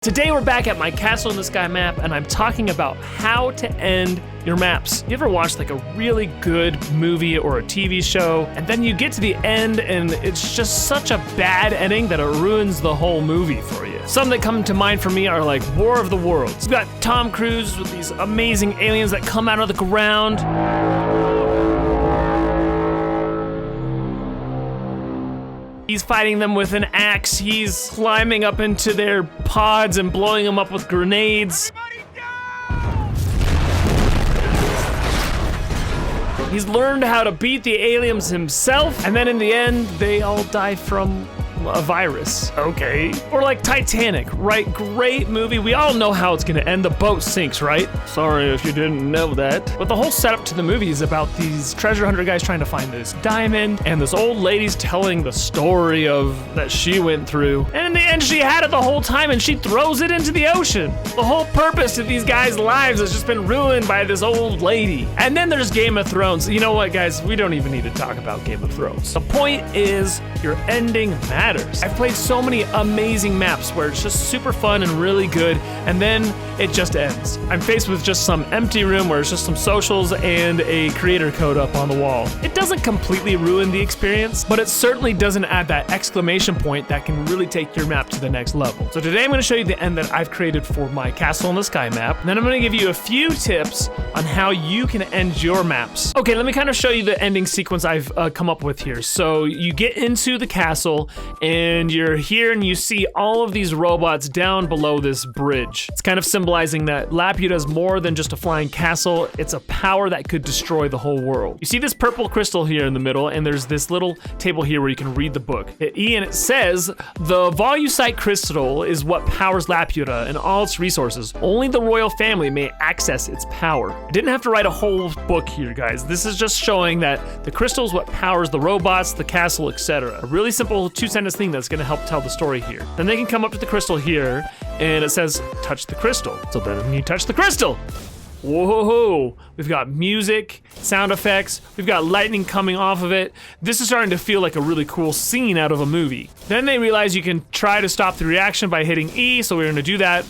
Today we're back at my Castle in the Sky map, and I'm talking about how to end your maps. You ever watched like a really good movie or a TV show, and then you get to the end and it's just such a bad ending that it ruins the whole movie for you? Some that come to mind for me are like War of the Worlds. You've got Tom Cruise with these amazing aliens that come out of the ground. He's fighting them with an axe. He's climbing up into their pods and blowing them up with grenades. He's learned how to beat the aliens himself, and then in the end, they all die from a virus. Okay. Or like Titanic, right? Great movie. We all know how it's gonna end. The boat sinks, right? Sorry if you didn't know that. But the whole setup to the movie is about these treasure hunter guys trying to find this diamond, and this old lady's telling the story of that she went through. And in the end, she had it the whole time, and she throws it into the ocean. The whole purpose of these guys' lives has just been ruined by this old lady. And then there's Game of Thrones. You know what, guys? We don't even need to talk about Game of Thrones. The point is, your ending matters. I've played so many amazing maps where it's just super fun and really good, and then it just ends. I'm faced with just some empty room where it's just some socials and a creator code up on the wall. It doesn't completely ruin the experience, but it certainly doesn't add that exclamation point that can really take your map to the next level. So today I'm going to show you the end that I've created for my Castle in the Sky map, and then I'm going to give you a few tips on how you can end your maps. Okay, let me kind of show you the ending sequence I've come up with here. So you get into the castle, and you're here and you see all of these robots down below this bridge. It's kind of symbolizing that Laputa is more than just a flying castle. It's a power that could destroy the whole world. You see this purple crystal here in the middle, and there's this little table here where you can read the book. Hit E and it says, the Volucite crystal is what powers Laputa and all its resources. Only the royal family may access its power. I didn't have to write a whole book here, guys. This is just showing that the crystal is what powers the robots, the castle, etc. A really simple two-sentence thing that's gonna help tell the story here. Then they can come up to the crystal here, and it says, touch the crystal. So then you touch the crystal. Whoa, we've got music, sound effects, we've got lightning coming off of it. This is starting to feel like a really cool scene out of a movie. Then they realize you can try to stop the reaction by hitting E, so we're gonna do that.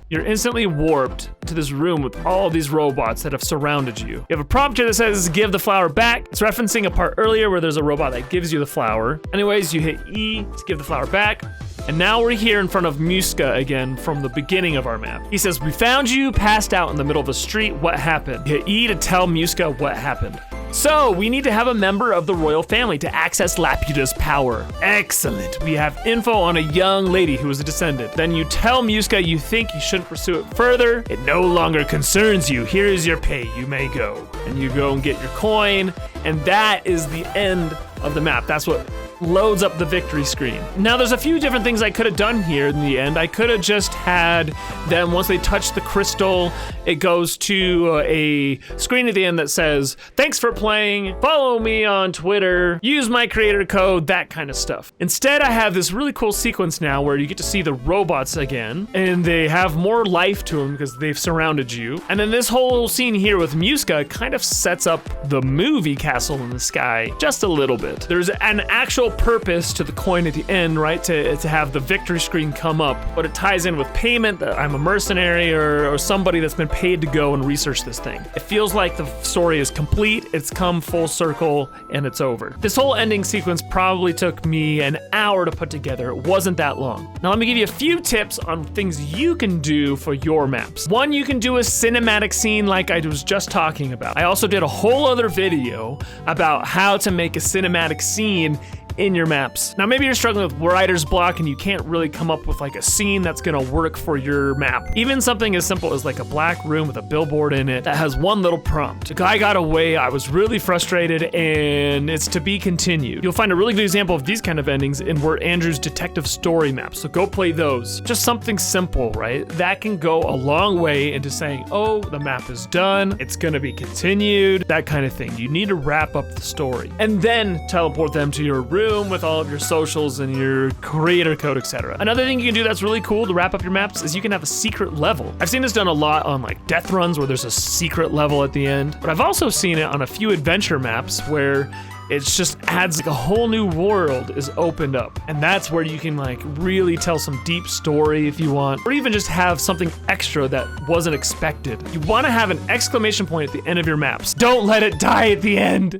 You're instantly warped to this room with all these robots that have surrounded you. You have a prompt here that says, give the flower back. It's referencing a part earlier where there's a robot that gives you the flower. Anyways, you hit E to give the flower back. And now we're here in front of Muska again from the beginning of our map. He says, we found you passed out in the middle of the street. What happened? Hit E to tell Muska what happened. So we need to have a member of the royal family to access Laputa's power. Excellent. We have info on a young lady who is a descendant. Then you tell Muska you think you shouldn't pursue it further. It no longer concerns you. Here is your pay. You may go. And you go and get your coin. And that is the end of the map. That's what loads up the victory screen. Now there's a few different things I could have done here in the end. I could have just had them, once they touch the crystal, it goes to a screen at the end that says, thanks for playing, follow me on Twitter, use my creator code, that kind of stuff. Instead, I have this really cool sequence now where you get to see the robots again, and they have more life to them because they've surrounded you. And then this whole scene here with Muska kind of sets up the movie Castle in the Sky just a little bit. There's an actual purpose to the coin at the end, right? To have the victory screen come up, but it ties in with payment that I'm a mercenary or somebody that's been paid to go and research this thing. It feels like the story is complete, it's come full circle, and it's over. This whole ending sequence probably took me an hour to put together. It wasn't that long. Now let me give you a few tips on things you can do for your maps. One, you can do a cinematic scene like I was just talking about. I also did a whole other video about how to make a cinematic scene in your maps. Now maybe you're struggling with writer's block and you can't really come up with like a scene that's gonna work for your map. Even something as simple as like a black room with a billboard in it that has one little prompt. The guy got away, I was really frustrated, and it's to be continued. You'll find a really good example of these kind of endings in Wirt Andrews' detective story maps, so go play those. Just something simple, right? That can go a long way into saying, oh, the map is done, it's gonna be continued, that kind of thing. You need to wrap up the story and then teleport them to your room with all of your socials and your creator code, etc. Another thing you can do that's really cool to wrap up your maps is you can have a secret level. I've seen this done a lot on like death runs where there's a secret level at the end, but I've also seen it on a few adventure maps where it just adds like a whole new world is opened up. And that's where you can like really tell some deep story if you want, or even just have something extra that wasn't expected. You want to have an exclamation point at the end of your maps. Don't let it die at the end.